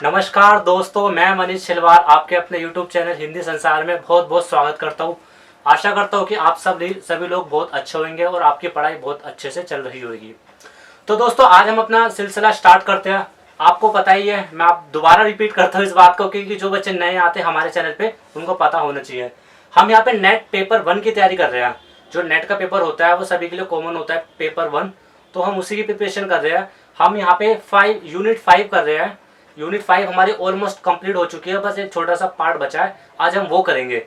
नमस्कार दोस्तों, मैं मनीष छिलवार आपके अपने YouTube चैनल हिंदी संसार में बहुत बहुत स्वागत करता हूं। आशा करता हूं कि आप सभी लोग बहुत अच्छे होंगे और आपकी पढ़ाई बहुत अच्छे से चल रही होगी। तो दोस्तों, आज हम अपना सिलसिला स्टार्ट करते हैं। आपको पता ही है, मैं आप दोबारा रिपीट करता हूँ इस बात को, क्योंकि जो बच्चे नए आते हैं हमारे चैनल पे उनको पता होना चाहिए। हम यहाँ पे नेट पेपर 1 की तैयारी कर रहे हैं। जो नेट का पेपर होता है वो सभी के लिए कॉमन होता है, पेपर 1। तो हम उसी की प्रिपरेशन कर रहे हैं। हम यहाँ पे यूनिट 5 कर रहे हैं। यूनिट 5 हमारी ऑलमोस्ट कंप्लीट हो चुकी है, बस एक छोटा सा पार्ट बचा है। आज हम वो करेंगे,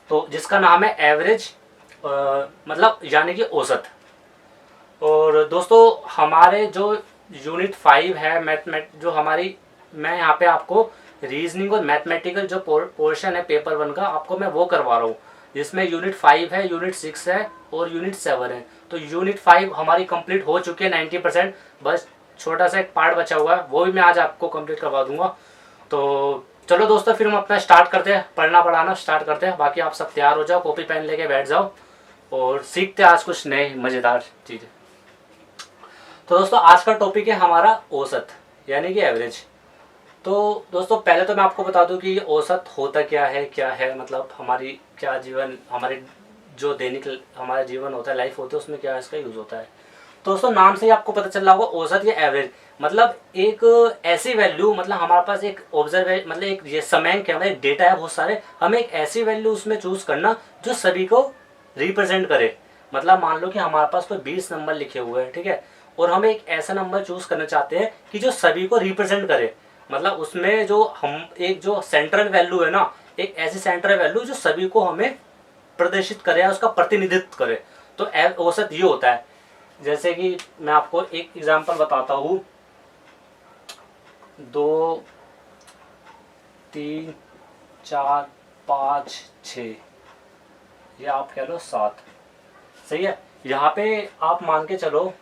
तो जिसका नाम है एवरेज, मतलब यानी कि औसत। और दोस्तों, हमारे जो यूनिट 5 है जो हमारी, मैं यहाँ पे आपको रीजनिंग और मैथमेटिकल जो पोर्शन है पेपर 1 का, आपको मैं वो करवा रहा हूँ, जिसमें यूनिट 5 है, यूनिट 6 है और यूनिट 7 है। तो यूनिट 5 हमारी कंप्लीट हो चुकी है 90%। बस छोटा सा एक पार्ट बचा हुआ है, वो भी मैं आज आपको कंप्लीट करवा दूंगा। तो चलो दोस्तों, फिर हम अपना स्टार्ट करते हैं, पढ़ना पढ़ाना स्टार्ट करते हैं। बाकी आप सब तैयार हो जाओ, कॉपी पेन लेके बैठ जाओ और सीखते हैं आज कुछ नए मज़ेदार चीज़ें। तो दोस्तों, आज का टॉपिक है हमारा औसत, यानी कि एवरेज। तो दोस्तों, पहले तो मैं आपको बता दूं कि ये औसत होता क्या है, मतलब हमारी क्या जीवन, हमारे जो दैनिक हमारा जीवन होता है, लाइफ होती है, उसमें क्या इसका यूज़ होता है। तो दोस्तों, नाम से ही आपको पता चल रहा होगा, औसत या एवरेज मतलब एक ऐसी वैल्यू, मतलब हमारे पास एक ऑब्जर्व, मतलब एक ये समय क्या, मतलब डेटा है बहुत सारे, हमें एक ऐसी वैल्यू उसमें चूज करना जो सभी को रिप्रेजेंट करे। मतलब मान लो कि हमारे पास कोई 20 नंबर लिखे हुए हैं, ठीक है, और हम एक ऐसा नंबर चूज करना चाहते हैं कि जो सभी को रिप्रेजेंट करे। मतलब उसमें जो हम एक जो सेंट्रल वैल्यू है ना, एक ऐसी सेंट्रल वैल्यू जो सभी को हमें प्रदर्शित करे या उसका प्रतिनिधित्व करे। तो औसत ये होता है। जैसे कि मैं आपको एक एग्जांपल बताता हूँ, 2 3 4 5 6, ये आप कह लो 7, सही है। यहाँ पे आप मान के चलो,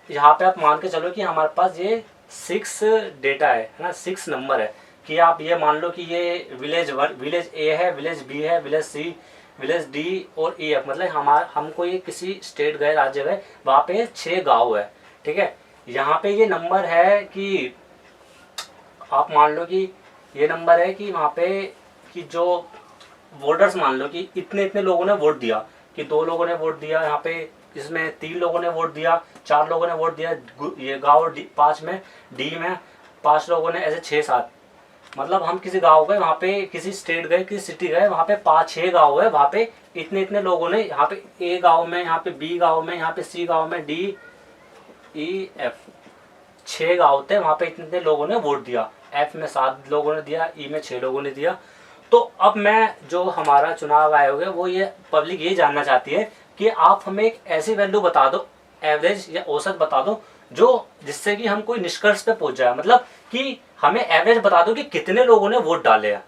यहाँ पे आप मान के चलो कि हमारे पास ये 6 डेटा है ना, 6 नंबर है। कि आप ये मान लो कि ये विलेज 1, विलेज ए है, विलेज बी है, विलेज सी, विलेज डी और ई एफ। मतलब हमको ये किसी स्टेट गए, राज्य गए, वहाँ पे 6 गांव है, ठीक है। यहाँ पे ये नंबर है कि आप मान लो कि ये नंबर है कि वहाँ पे कि जो वोटर्स, मान लो कि इतने इतने लोगों ने वोट दिया, कि 2 लोगों ने वोट दिया, यहाँ पे इसमें 3 लोगों ने वोट दिया, 4 लोगों ने वोट दिया, ये गाँव 5 में, डी में 5 लोगों ने, ऐसे 6-7। मतलब हम किसी गांव गए, वहाँ पे किसी स्टेट गए, किसी सिटी गए, वहाँ पे 5-6 गांव है, वहाँ पे इतने इतने लोगों ने, यहाँ पे ए गांव में, यहाँ पे बी गांव में, यहाँ पे सी गांव में, डी ई एफ 6 गांव थे, वहाँ पे इतने इतने लोगों ने वोट दिया। एफ में 7 लोगों ने दिया, ई में 6 लोगों ने दिया। तो अब मैं, जो हमारा चुनाव आयोग है, वो ये पब्लिक ये जानना चाहती है कि आप हमें एक ऐसी वैल्यू बता दो, एवरेज या औसत बता दो, जो जिससे कि हम कोई निष्कर्ष पे पहुंच जाए। मतलब कि हमें एवरेज बता दो कि कितने लोगों ने वोट डाले हैं।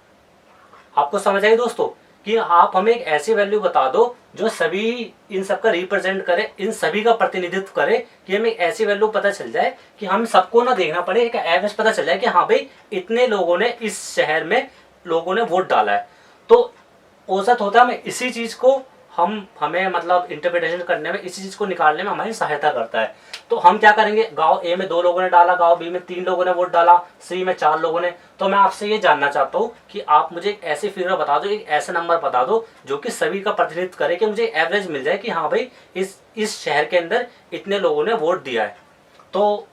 आपको समझ आई दोस्तों, कि आप हमें एक ऐसी वैल्यू बता दो जो सभी इन सब का रिप्रेजेंट करे, इन सभी का प्रतिनिधित्व करे, कि हमें ऐसी वैल्यू पता चल जाए कि हम सबको ना देखना पड़े, एक एवरेज पता चल जाए कि हाँ भाई, इतने लोगों ने इस शहर में लोगों ने वोट डाला है। तो औसत होता है, हमें इसी चीज को हमें मतलब इंटरप्रिटेशन करने में, इसी चीज को निकालने में हमारी सहायता करता है। तो हम क्या करेंगे, गांव ए में 2 लोगों ने डाला, गांव बी में 3 लोगों ने वोट डाला, सी में 4 लोगों ने। तो मैं आपसे ये जानना चाहता हूँ कि आप मुझे एक ऐसी फिगर बता दो, एक ऐसा नंबर बता दो जो कि सभी का प्रतिनिधित्व करे, कि मुझे एवरेज मिल जाए कि हाँ भाई, इस शहर के अंदर इतने लोगों ने वोट दिया है। तो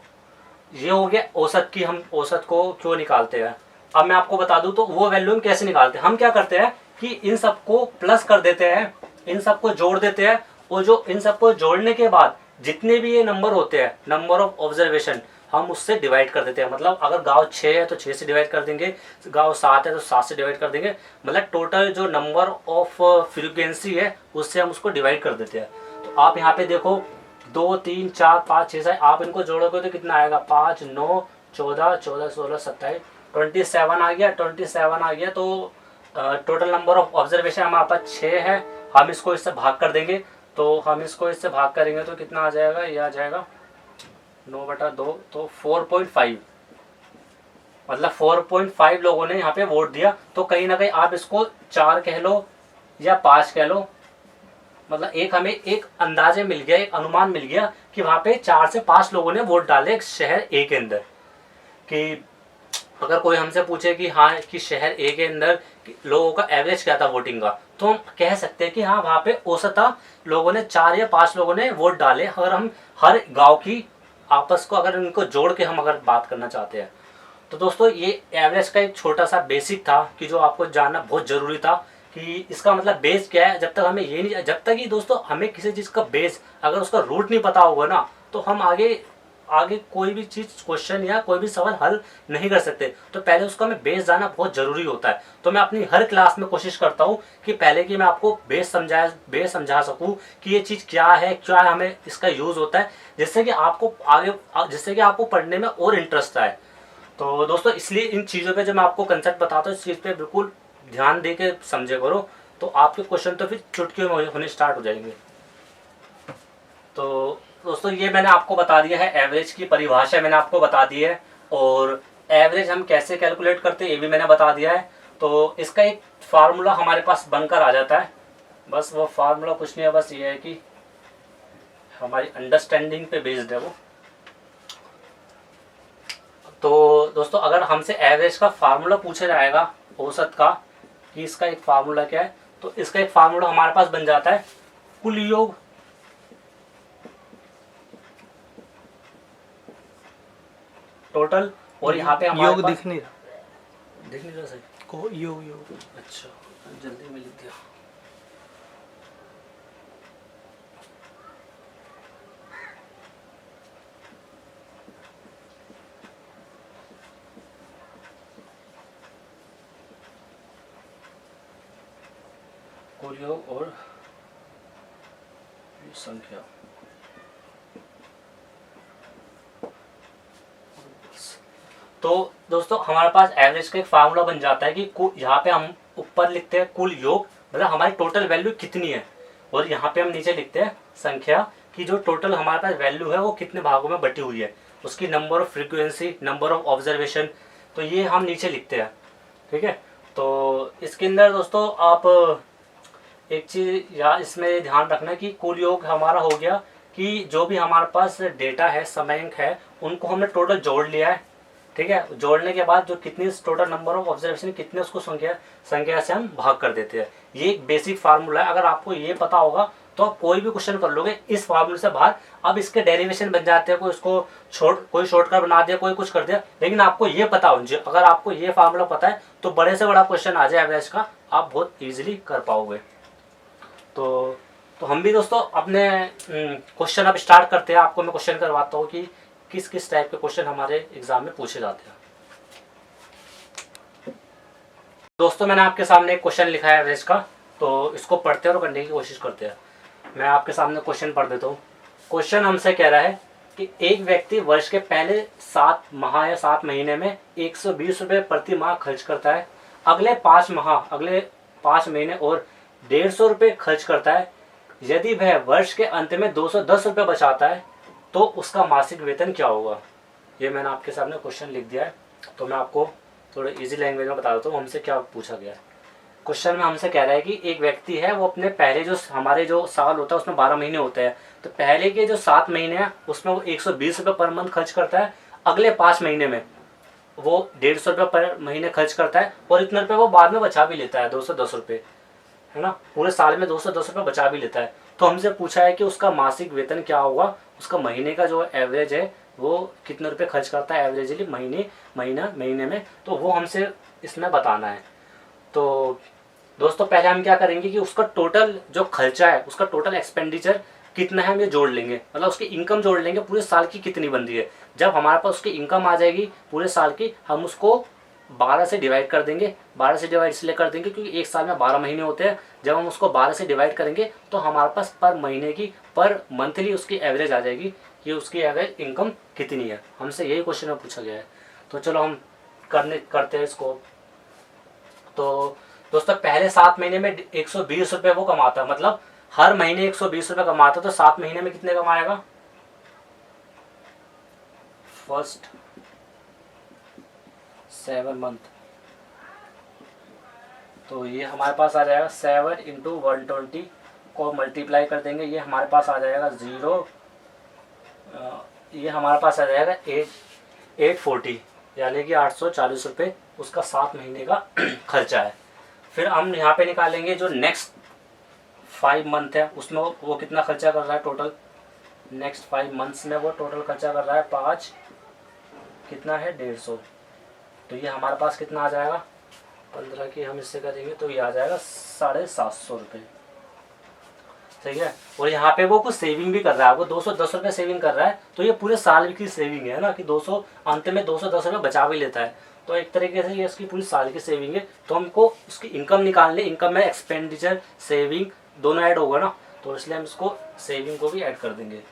ये हो गया औसत, की हम औसत को क्यों निकालते हैं। अब मैं आपको बता दूं तो वो वैल्यू हम कैसे निकालते हैं। हम क्या करते हैं कि इन सबको प्लस कर देते हैं, इन सबको जोड़ देते हैं, और जो इन सबको जोड़ने के बाद जितने भी ये नंबर होते हैं, नंबर ऑफ ऑब्जर्वेशन, हम उससे डिवाइड कर देते हैं। मतलब अगर गांव 6 है तो 6 से डिवाइड कर देंगे, गांव 7 है तो 7 से डिवाइड कर देंगे। मतलब टोटल जो नंबर ऑफ फ्रीक्वेंसी है उससे हम उसको डिवाइड कर देते हैं। तो आप यहाँ पे देखो, 2 3 4 5 6 7, आप इनको जोड़ोगे तो कितना आएगा, 5 9 14 14 16 27 27 आ गया, 27 आ गया। तो टोटल नंबर ऑफ ऑब्जर्वेशन हमारे पास 6 है। हम इसको इससे भाग कर देंगे, तो हम इसको इससे भाग करेंगे तो कितना आ जाएगा, ये आ जाएगा 9/2, तो 4.5। मतलब 4.5 लोगों ने यहाँ पे वोट दिया। तो कहीं ना कहीं आप इसको 4 कह लो या 5 कह लो, मतलब एक हमें एक अंदाजे मिल गया, एक अनुमान मिल गया कि वहाँ पे 4 से 5 लोगों ने वोट डाले एक शहर ए के अंदर। कि अगर कोई हमसे पूछे कि हाँ कि शहर ए के अंदर लोगों का एवरेज क्या था वोटिंग का, तो हम कह सकते हैं कि हाँ वहाँ पे औसतन लोगों ने 4 या 5 लोगों ने वोट डाले। अगर हम हर गांव की आपस को अगर इनको जोड़ के हम अगर बात करना चाहते हैं, तो दोस्तों ये एवरेज का एक छोटा सा बेसिक था कि जो आपको जानना बहुत ज़रूरी था कि इसका मतलब बेस क्या है। जब तक हमें ये नहीं, जब तक कि दोस्तों हमें किसी चीज़ का बेस अगर उसका रूट नहीं पता होगा ना, तो हम आगे आगे कोई भी चीज़ क्वेश्चन या कोई भी सवाल हल नहीं कर सकते। तो पहले उसका हमें बेस जानना बहुत ज़रूरी होता है। तो मैं अपनी हर क्लास में कोशिश करता हूँ कि पहले कि मैं आपको बेस समझा सकूँ कि ये चीज़ क्या है, क्या हमें इसका यूज़ होता है, जिससे कि आपको आगे जिससे कि आपको पढ़ने में और इंटरेस्ट आए। तो दोस्तों इसलिए इन चीज़ों पे जो मैं आपको कंसेप्ट बताता हूँ, इस चीज़ पे बिल्कुल ध्यान दे के समझे करो, तो आपके क्वेश्चन तो फिर चुटकियों में होने स्टार्ट हो जाएंगे। तो दोस्तों ये मैंने आपको बता दिया है, एवरेज की परिभाषा मैंने आपको बता दी है, और एवरेज हम कैसे कैलकुलेट करते हैं ये भी मैंने बता दिया है। तो इसका एक फार्मूला हमारे पास बनकर आ जाता है। बस वो फार्मूला कुछ नहीं है, बस ये है कि हमारी अंडरस्टैंडिंग पे बेस्ड है वो। तो दोस्तों अगर हमसे एवरेज का फार्मूला पूछा जाएगा औसत का कि इसका एक फार्मूला क्या है, तो इसका एक फार्मूला हमारे पास बन जाता है कुल योग टोटल, और यहाँ पे हमारे योग पास दिख नहीं रहा सही को योग योग। अच्छा जल्दी में लिख दिया। कुल योग और संख्या, तो दोस्तों हमारे पास एवरेज का एक फार्मूला बन जाता है कि यहाँ पे हम ऊपर लिखते हैं कुल योग, मतलब हमारी टोटल वैल्यू कितनी है, और यहाँ पे हम नीचे लिखते हैं संख्या कि जो टोटल हमारे पास वैल्यू है वो कितने भागों में बटी हुई है, उसकी number of frequency, number of observation, तो ये हम नीचे लिखते हैं। ठीक है, तो इसके अंदर दोस्तों आप एक चीज़ या इसमें ध्यान रखना कि कुल योग हमारा हो गया कि जो भी हमारे पास डेटा है, समयांक है, उनको हमने टोटल जोड़ लिया है। ठीक है, जोड़ने के बाद जो कितनी टोटल नंबर ऑफ ऑब्जर्वेशन कितने, उसको संख्या से हम भाग कर देते हैं। ये एक बेसिक फार्मूला है, अगर आपको ये पता होगा तो आप कोई भी क्वेश्चन कर लोगे इस फार्मूले से बाहर। अब इसके डेरिवेशन बन जाते हैं, कोई इसको कोई शॉर्टकट बना दिया, कोई कुछ कर दिया, लेकिन आपको ये पता हो, अगर आपको ये फार्मूला पता है तो बड़े से बड़ा क्वेश्चन आ जाए एवरेज का, आप बहुत ईजिली कर पाओगे। तो हम भी दोस्तों अपने क्वेश्चन अब स्टार्ट करते हैं। आपको मैं क्वेश्चन करवाता हूँ कि किस किस टाइप के क्वेश्चन हमारे एग्जाम में पूछे जाते हैं। दोस्तों मैंने आपके सामने एक क्वेश्चन लिखा है एवरेज का, तो इसको पढ़ते हैं और करने की कोशिश करते हैं। मैं आपके सामने क्वेश्चन पढ़ देता हूँ। क्वेश्चन हमसे कह रहा है कि एक व्यक्ति वर्ष के पहले 7 माह या 7 महीने में 120 रुपये प्रति माह खर्च करता है, अगले 5 माह, अगले 5 महीने और 150 रुपये खर्च करता है। यदि वह वर्ष के अंत में 210 रुपये बचाता है तो उसका मासिक वेतन क्या होगा। ये मैंने आपके सामने क्वेश्चन लिख दिया है, तो मैं आपको थोड़ा इजी लैंग्वेज में बता देता हूँ हमसे क्या पूछा गया है। क्वेश्चन में हमसे कह रहा है कि एक व्यक्ति है, वो अपने पहले जो हमारे जो साल होता है उसमें 12 महीने होते हैं, तो पहले के जो 7 महीने हैं उसमें वो 120 रुपये पर मंथ खर्च करता है, अगले 5 महीने में वो 150 रुपये पर महीने खर्च करता है, और इतने रुपये वो बाद में बचा भी लेता है, 210 रुपये, है ना, पूरे साल में 210 रुपये बचा भी लेता है। तो हमसे पूछा है कि उसका मासिक वेतन क्या होगा, उसका महीने का जो एवरेज है वो कितने रुपए खर्च करता है एवरेजली महीने में, तो वो हमसे इसमें बताना है। तो दोस्तों पहले हम क्या करेंगे कि उसका टोटल जो खर्चा है, उसका टोटल एक्सपेंडिचर कितना है हम ये जोड़ लेंगे, मतलब उसकी इनकम जोड़ लेंगे पूरे साल की कितनी बन रही है। जब हमारे पास उसकी इनकम आ जाएगी पूरे साल की, हम उसको 12 से डिवाइड कर देंगे। 12 से डिवाइड इसलिए कर देंगे क्योंकि एक साल में 12 महीने होते हैं। जब हम उसको 12 से डिवाइड करेंगे तो हमारे पास पर महीने की, पर मंथली उसकी एवरेज आ जाएगी कि उसकी एवरेज इनकम कितनी है। हमसे यही क्वेश्चन में पूछा गया है। तो चलो हम करते हैं इसको। तो दोस्तों पहले 7 महीने में 120 रुपये वो कमाता है, मतलब हर महीने 120 रुपये कमाता है, तो 7 महीने में कितने कमाएगा। फर्स्ट 7 मंथ, तो ये हमारे पास आ जाएगा 7 इंटू 120 को मल्टीप्लाई कर देंगे, ये हमारे पास आ जाएगा 0, ये हमारे पास आ जाएगा 840, यानी कि 840 रुपये उसका 7 महीने का खर्चा है। फिर हम यहाँ पे निकालेंगे जो नेक्स्ट 5 मंथ है, उसमें वो कितना खर्चा कर रहा है टोटल। नेक्स्ट 5 मंथ्स में वो टोटल खर्चा कर रहा है 5, कितना है 150। तो ये हमारे पास कितना आ जाएगा, 15 की हम इससे करेंगे तो ये आ जाएगा 750 रुपये। सही है। और यहाँ पे वो कुछ सेविंग भी कर रहा है, वो 210 रुपये सेविंग कर रहा है, तो ये पूरे साल की सेविंग है ना, कि 200 अंत में 210 रुपये बचा भी लेता है। तो एक तरीके से ये इसकी पूरी साल की सेविंग है। तो हमको उसकी इनकम निकालनी, इनकम में एक्सपेंडिचर सेविंग दोनों ऐड होगा ना, तो इसलिए हम इसको सेविंग को भी ऐड कर देंगे।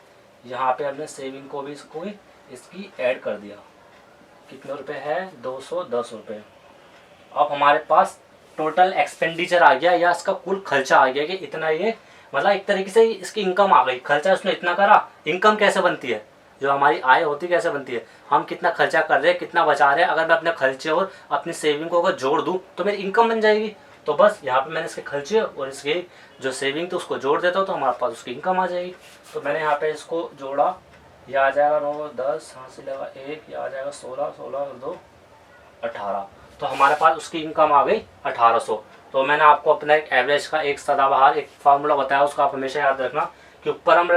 यहाँ पे हमने सेविंग को भी इसकी ऐड कर दिया। कितने रुपए है, 210 रुपये। अब हमारे पास टोटल एक्सपेंडिचर आ गया, या इसका कुल खर्चा आ गया कि इतना, ये मतलब एक तरीके से इसकी इनकम आ गई। खर्चा उसने इतना करा, इनकम कैसे बनती है, जो हमारी आय होती कैसे बनती है, हम कितना खर्चा कर रहे हैं, कितना बचा रहे हैं, अगर मैं अपने खर्चे और अपनी सेविंग को अगर जोड़ दूं तो मेरी इनकम बन जाएगी। तो बस यहाँ पे मैंने इसके खर्चे और इसके जो सेविंग तो उसको जोड़ देता हूँ, तो हमारे पास उसकी इनकम आ जाएगी। तो मैंने यहाँ पे इसको जोड़ा, यह आ जाएगा 9, 10, यहाँ से लगा 1, यह आ जाएगा 16, 16 और 2 18। तो हमारे पास उसकी इनकम आ गई 1800। तो मैंने आपको अपना एक एवरेज का एक सदाबहार एक फार्मूला बताया, उसका आप हमेशा याद रखना कि ऊपर हम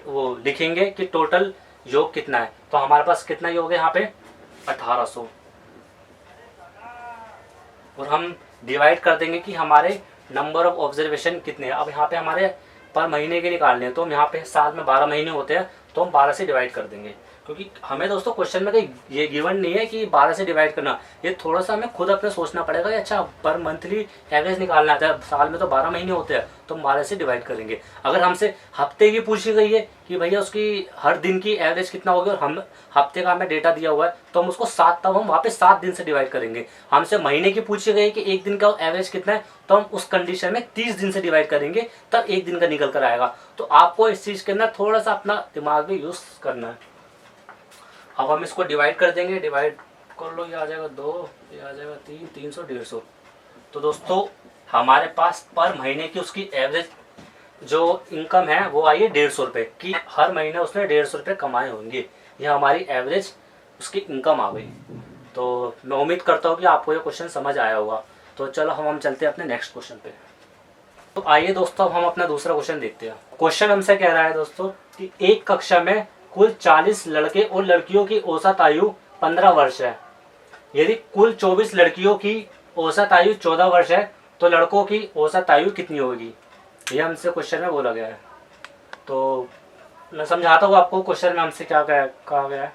वो लिखेंगे कि टोटल योग कितना है। तो हमारे पास कितना योग है यहाँ पे 1800, और हम डिवाइड कर देंगे कि हमारे नंबर ऑफ ऑब्जर्वेशन कितने हैं। अब यहाँ पे हमारे पर महीने के निकालने हैं, तो हम यहाँ पे साल में 12 महीने होते हैं, तो हम 12 से डिवाइड कर देंगे, क्योंकि हमें दोस्तों क्वेश्चन में कहीं ये गिवन नहीं है कि 12 से डिवाइड करना। ये थोड़ा सा हमें खुद अपने सोचना पड़ेगा कि अच्छा पर मंथली एवरेज निकालना आता है, साल में तो 12 महीने होते हैं, तो हम 12 से डिवाइड करेंगे। अगर हमसे हफ्ते की पूछी गई है कि भैया उसकी हर दिन की एवरेज कितना होगी, और हम हफ्ते का हमें डेटा दिया हुआ है, तो हम उसको 7, तब हम वहाँ पे 7 दिन से डिवाइड करेंगे। हमसे महीने की पूछी गई कि एक दिन का एवरेज कितना है, तो हम उस कंडीशन में 30 दिन से डिवाइड करेंगे, तब एक दिन का निकल कर आएगा। तो आपको इस चीज़ के अंदर थोड़ा सा अपना दिमाग भी यूज़ करना है। अब हम इसको डिवाइड कर देंगे, डिवाइड कर लो, ये आ जाएगा 2, ये आ जाएगा 3, 300, 150। तो दोस्तों हमारे पास पर महीने की उसकी एवरेज जो इनकम है वो आई है 150 रुपये की। हर महीने उसने 150 रुपये कमाए होंगे, ये हमारी एवरेज उसकी इनकम आ गई। तो मैं उम्मीद करता हूँ कि आपको ये क्वेश्चन समझ आया होगा। तो चलो हम चलते हैं अपने नेक्स्ट क्वेश्चन पे। तो आइए दोस्तों अब हम अपना दूसरा क्वेश्चन देखते हैं। क्वेश्चन हमसे कह रहा है दोस्तों कि एक कक्षा में कुल 40 लड़के और लड़कियों की औसत आयु 15 वर्ष है। यदि कुल 24 लड़कियों की औसत आयु 14 वर्ष है, तो लड़कों की औसत आयु कितनी होगी, ये हमसे क्वेश्चन में बोला गया है। तो मैं समझाता हूँ आपको क्वेश्चन में हमसे क्या कहा गया है।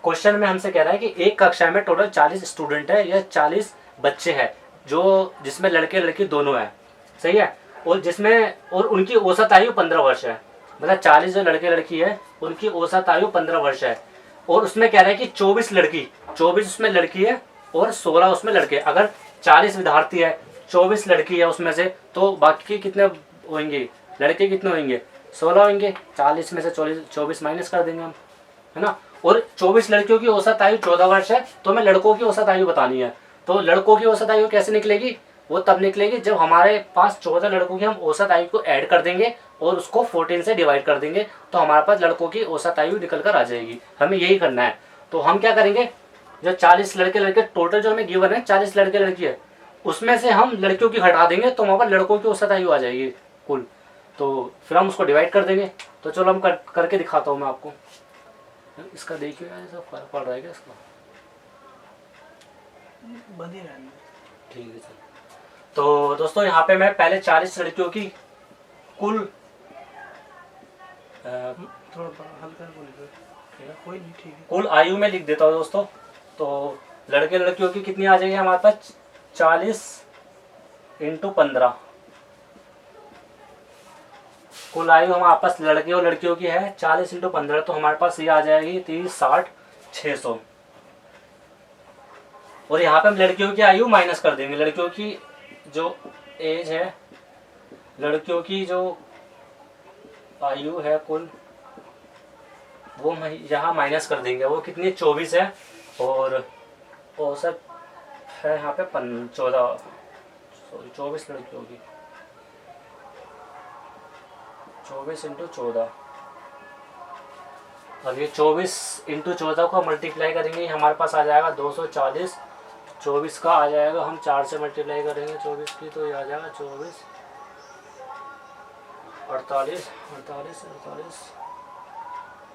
क्वेश्चन में हमसे कह रहा है कि एक कक्षा में टोटल 40 स्टूडेंट है या 40 बच्चे हैं, जो जिसमें लड़के लड़की दोनों हैं, सही है, और उनकी औसत आयु 15 वर्ष है। मतलब 40 जो लड़के लड़की है उनकी औसत आयु 15 वर्ष है, और उसमें कह रहा है कि 24 उसमें लड़की है और 16 उसमें लड़के। अगर 40 विद्यार्थी है, 24 लड़की है उसमें से, तो बाकी कितने होंगे, लड़के कितने होंगे, 16 होंगे। 40 में से 24 माइनस कर देंगे हम, है ना। और 24 लड़कियों की औसत आयु 14 वर्ष है, तो हमें लड़कों की औसत आयु बतानी है। तो लड़कों की औसत आयु कैसे निकलेगी, वो तब निकलेगी जब हमारे पास 14 लड़कों की हम औसत आयु को ऐड कर देंगे और उसको 14 से डिवाइड कर देंगे, तो हमारे पास लड़कों की औसत आयु निकल कर आ जाएगी। हमें यही करना है। तो हम क्या करेंगे, जो 40 लड़के लड़के टोटल जो हमें गिवन है 40 लड़के लड़की है, उसमें से हम लड़कियों की हटा देंगे, तो वहाँ पर लड़कों की औसत आयु आ जाएगी कुल। तो फिर हम उसको डिवाइड कर देंगे। तो चलो हम करके दिखाता हूँ मैं आपको। इसका देखिए ऐसा फर्क पड़ रहा है क्या इसका, बंद ही रहना। ठीक है सर। तो दोस्तों यहाँ पे मैं पहले 40 लड़कियों की कुल थोड़ा हल्का बोलिए, कोई नहीं, ठीक है। कुल आयु में लिख देता हूँ दोस्तों। तो लड़के लड़कियों की कितनी आ जाएगी हमारे पास, 40 × 15। कुल आयु हमारे पास लड़के और लड़कियों की है 40 × 15, तो हमारे पास ये आ जाएगी 30, 60, 600। और यहाँ पे हम लड़कियों की आयु माइनस कर देंगे। लड़कियों की जो एज है, लड़कियों की जो आयु है कुल, वो यहाँ माइनस कर देंगे। वो कितनी 24 है, और औसत है यहाँ पे 24 लड़कियों की, 24 × 14, अब ये 24 इंटू 14 को मल्टीप्लाई करेंगे, हमारे पास आ जाएगा 240। 24 का आ जाएगा, हम 4 से मल्टीप्लाई करेंगे 24 की, तो ये आ जाएगा 24 48 48 48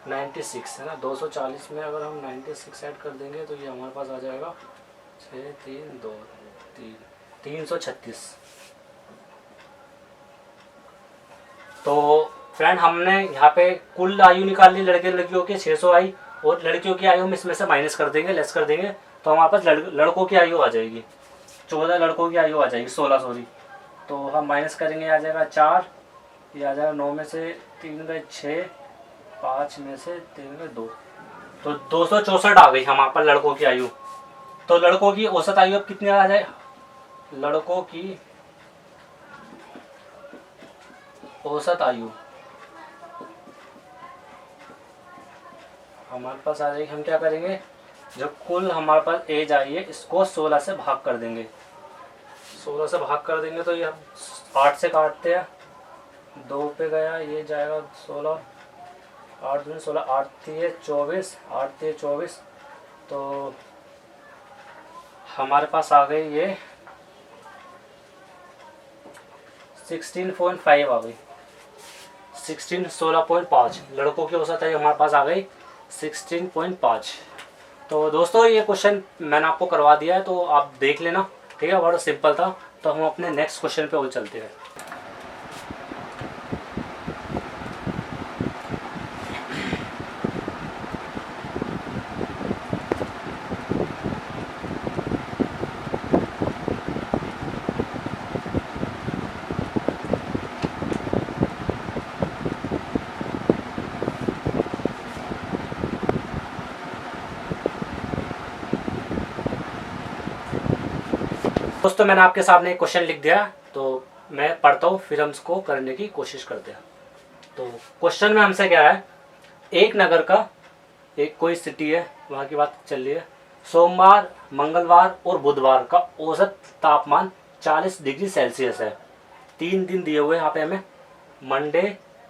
96 है ना। 240 में अगर हम 96 ऐड कर देंगे तो ये हमारे पास आ जाएगा 6 3 2 3 336। तो फ्रेंड हमने यहाँ पे कुल आयु निकाल ली लड़के लड़कियों की 600 आई, और लड़कियों की आयु हम इसमें से माइनस कर देंगे, लेस कर देंगे, तो हमारे पास लड़कों की आयु आ जाएगी 14, लड़कों की आयु आ जाएगी 16 सॉरी। तो हम माइनस करेंगे, आ जाएगा 4, ये आ जाएगा 9 में से 3 गए 6, 5 में से 3 गए 2, तो 264 आ गई हमारे पास लड़कों की आयु। तो लड़कों की औसत आयु अब कितनी आ जाए, लड़कों की औसत आयु हमारे पास आ जाएगी। हम क्या करेंगे, जब कुल हमारे पास एज आई है इसको 16 से भाग कर देंगे, 16 से भाग कर देंगे तो ये हम 8 से काटते हैं, 2 पे गया, ये जाएगा 16, 8 दूनी 16, 8 3 24, 8 3 24, तो हमारे पास आ गई ये 16.5 आ गई, 16.5 लड़कों की औसत आयु हमारे पास आ गई 16.5। तो दोस्तों ये क्वेश्चन मैंने आपको करवा दिया है, तो आप देख लेना, ठीक है, बड़ा सिंपल था। तो हम अपने नेक्स्ट क्वेश्चन पे और चलते हैं। दोस्तों मैंने आपके सामने एक क्वेश्चन लिख दिया, तो मैं पढ़ता हूँ, फिर हम इसको करने की कोशिश करते हैं। तो क्वेश्चन में हमसे क्या है, एक नगर का, एक कोई सिटी है वहाँ की बात चल रही है, सोमवार मंगलवार और बुधवार का औसत तापमान 40 डिग्री सेल्सियस है। 3 दिन दिए हुए हैं यहाँ पे हमें, मंडे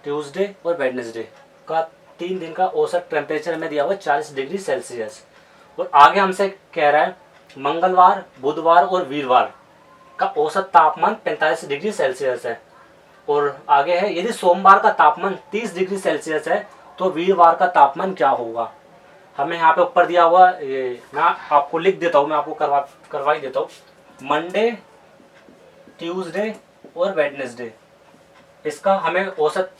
ट्यूसडे और वेडनेसडे का 3 दिन का औसत टेम्परेचर हमें दिया हुआ है 40 डिग्री सेल्सियस। और आगे हमसे कह रहा है मंगलवार बुधवार और वीरवार का औसत तापमान 45 डिग्री सेल्सियस है। और आगे है, यदि सोमवार का तापमान 30 डिग्री सेल्सियस है तो वीरवार का तापमान क्या होगा। हमें यहाँ पे ऊपर दिया हुआ, ये मैं आपको लिख देता हूँ, मैं आपको करवा ही देता हूँ। मंडे ट्यूसडे और वेडनेसडे, इसका हमें औसत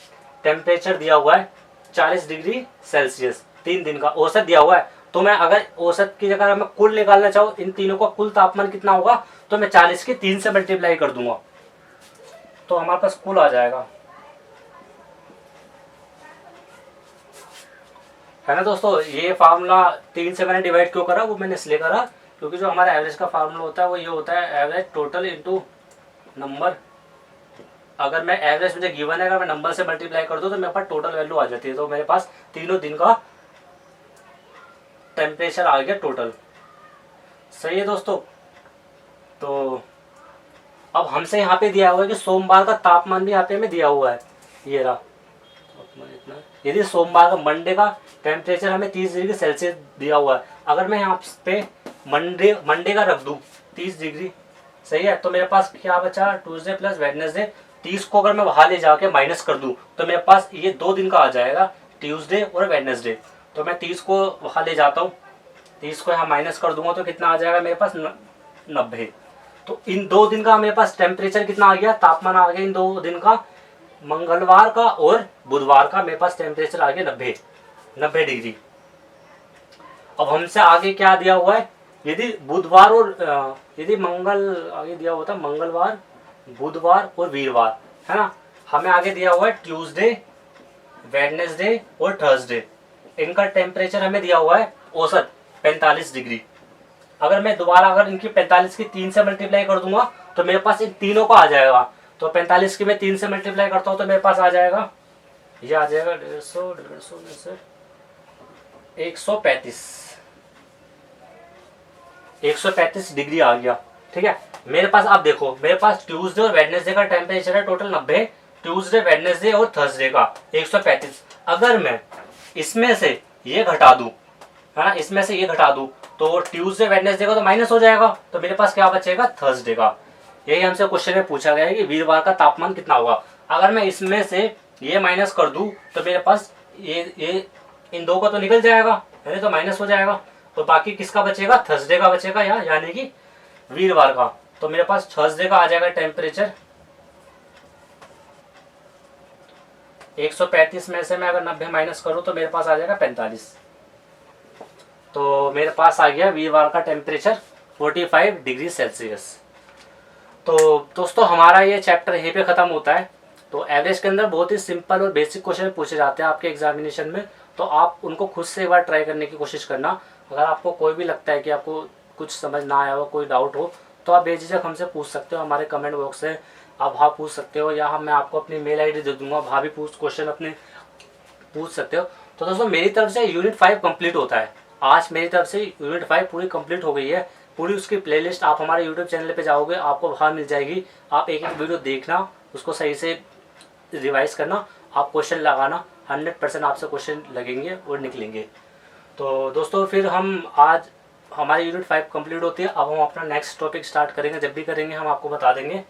टेम्परेचर दिया हुआ है 40 डिग्री सेल्सियस, 3 दिन का औसत दिया हुआ है। तो मैं अगर औसत की जगह मैं कुल निकालना चाहूँ, इन तीनों का कुल तापमान कितना होगा, तो मैं 40 की 3 से मल्टीप्लाई कर दूंगा, तो हमारे पास कुल आ जाएगा, है ना दोस्तों। ये फार्मूला 3 से मैंने डिवाइड क्यों करा, वो मैंने इसलिए करा क्योंकि जो हमारा एवरेज का फार्मूला होता है वो ये होता है, एवरेज टोटल इनटू नंबर। अगर मैं एवरेज मुझे गिवन है, अगर मैं नंबर से मल्टीप्लाई कर दूं तो मेरे पास टोटल वैल्यू आ जाती है। तो मेरे पास तीनों दिन का टेम्परेचर आ गया टोटल, सही है दोस्तों। तो अब हमसे यहाँ पे दिया हुआ है कि सोमवार का तापमान भी यहाँ पे हमें दिया हुआ है, ये रहा इतना। यदि सोमवार का मंडे का टेम्परेचर हमें 30 डिग्री सेल्सियस दिया हुआ है, अगर मैं यहाँ पे मंडे का रख दूँ 30 डिग्री, सही है, तो मेरे पास क्या बचा, ट्यूसडे प्लस वेडनेसडे। 30 को अगर मैं वहां ले जाके माइनस कर दूं तो मेरे पास ये 2 दिन का आ जाएगा, ट्यूसडे और वेडनेसडे। तो मैं 30 को वहां ले जाता हूँ, 30 को यहाँ माइनस कर दूंगा तो कितना आ जाएगा मेरे पास 90। तो इन 2 दिन का मेरे पास टेम्परेचर कितना आ गया, तापमान आ गया इन 2 दिन का, मंगलवार का और बुधवार का मेरे पास टेम्परेचर आ गया 90 डिग्री। अब हमसे आगे क्या दिया हुआ है, यदि बुधवार और यदि मंगल आगे दिया होता मंगलवार बुधवार और वीरवार, है ना, हमें आगे दिया हुआ है ट्यूसडे वेडनेसडे और थर्सडे, इनका टेम्परेचर हमें दिया हुआ है औसत 45 डिग्री। अगर मैं दोबारा अगर इनकी 45 की 3 से मल्टीप्लाई कर दूंगा तो मेरे पास इन तीनों का आ जाएगा। तो 45 की मैं 3 से मल्टीप्लाई करता हूँ तो मेरे पास आ जाएगा, ये आ जाएगा 150 में से 135 डिग्री आ गया, ठीक है। मेरे पास आप देखो, मेरे पास ट्यूसडे और वेडनेसडे का टेम्परेचर है टोटल 90, ट्यूसडे वेडनेसडे और थर्सडे का 135। अगर मैं इसमें से ये घटा दूँ, है ना, इसमें से ये घटा दूँ, तो ट्यूसडे वेडनेसडे का तो माइनस हो जाएगा, तो मेरे पास क्या बचेगा, थर्सडे का। यही हमसे क्वेश्चन में पूछा गया है कि वीरवार का तापमान कितना होगा। अगर मैं इसमें से ये माइनस कर दूँ तो मेरे पास ये इन दो का तो निकल जाएगा, यानी तो माइनस हो जाएगा, तो बाकी किसका बचेगा, थर्सडे का बचेगा, यानी कि वीरवार का। तो मेरे पास थर्सडे का आ जाएगा टेम्परेचर 135 में से मैं अगर 90 माइनस करूँ तो मेरे पास आ जाएगा 45। तो मेरे पास आ गया वीरवार का टेम्परेचर 45 डिग्री सेल्सियस। तो दोस्तों हमारा ये चैप्टर यहीं पे ख़त्म होता है। तो एवरेज के अंदर बहुत ही सिंपल और बेसिक क्वेश्चन पूछे जाते हैं आपके एग्जामिनेशन में, तो आप उनको खुद से एक बार ट्राई करने की कोशिश करना। अगर आपको कोई भी लगता है कि आपको कुछ समझ ना आया हो, कोई डाउट हो, तो आप बेझिझक हमसे पूछ सकते हो, हमारे कमेंट बॉक्स से आप वहाँ पूछ सकते हो, या मैं आपको अपनी मेल ID दे दूंगा, वहाँ भी क्वेश्चन अपने पूछ सकते हो। तो दोस्तों मेरी तरफ से यूनिट 5 कंप्लीट होता है। आज मेरी तरफ से यूनिट 5 पूरी कंप्लीट हो गई है। पूरी उसकी प्लेलिस्ट आप हमारे यूट्यूब चैनल पे जाओगे, आपको वहाँ मिल जाएगी। आप एक एक वीडियो देखना, उसको सही से रिवाइज करना, आप क्वेश्चन लगाना, 100% आपसे क्वेश्चन लगेंगे और निकलेंगे। तो दोस्तों फिर हम आज हमारी यूनिट 5 कंप्लीट होती है। अब हम अपना नेक्स्ट टॉपिक स्टार्ट करेंगे, जब भी करेंगे हम आपको बता देंगे।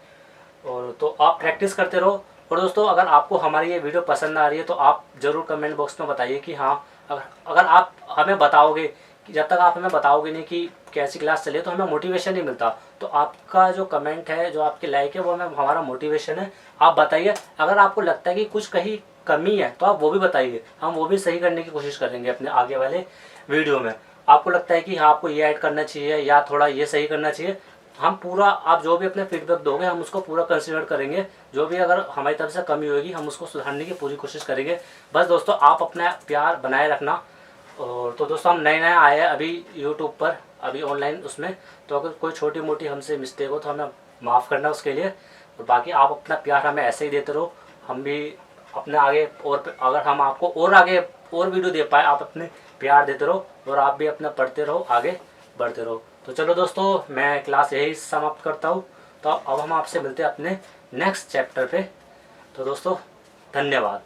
और तो आप प्रैक्टिस करते रहो। और दोस्तों अगर आपको हमारी ये वीडियो पसंद आ रही है तो आप ज़रूर कमेंट बॉक्स में बताइए कि हाँ, अगर आप हमें बताओगे कि जब तक आप हमें बताओगे नहीं कि कैसी क्लास चले तो हमें मोटिवेशन नहीं मिलता। तो आपका जो कमेंट है, जो आपके लाइक है, वो हमें हमारा मोटिवेशन है। आप बताइए, अगर आपको लगता है कि कुछ कहीं कमी है तो आप वो भी बताइए, हम वो भी सही करने की कोशिश करेंगे अपने आगे वाले वीडियो में। आपको लगता है कि हाँ आपको ये ऐड करना चाहिए या थोड़ा ये सही करना चाहिए, हम पूरा, आप जो भी अपने फीडबैक दोगे हम उसको पूरा कंसिडर करेंगे। जो भी अगर हमारी तरफ से कमी होगी हम उसको सुधारने की पूरी कोशिश करेंगे। बस दोस्तों आप अपना प्यार बनाए रखना। और तो दोस्तों हम नए आए हैं अभी यूट्यूब पर, अभी ऑनलाइन उसमें, तो अगर कोई छोटी मोटी हमसे मिस्टेक हो तो हमें माफ़ करना उसके लिए। और बाकी आप अपना प्यार हमें ऐसे ही देते रहो, हम भी अपने आगे, और अगर हम आपको और आगे और वीडियो दे पाए, आप अपने प्यार देते रहो और आप भी अपना पढ़ते रहो, आगे बढ़ते रहो। तो चलो दोस्तों मैं क्लास यही समाप्त करता हूँ। तो अब हम आपसे मिलते हैं अपने नेक्स्ट चैप्टर पे। तो दोस्तों धन्यवाद।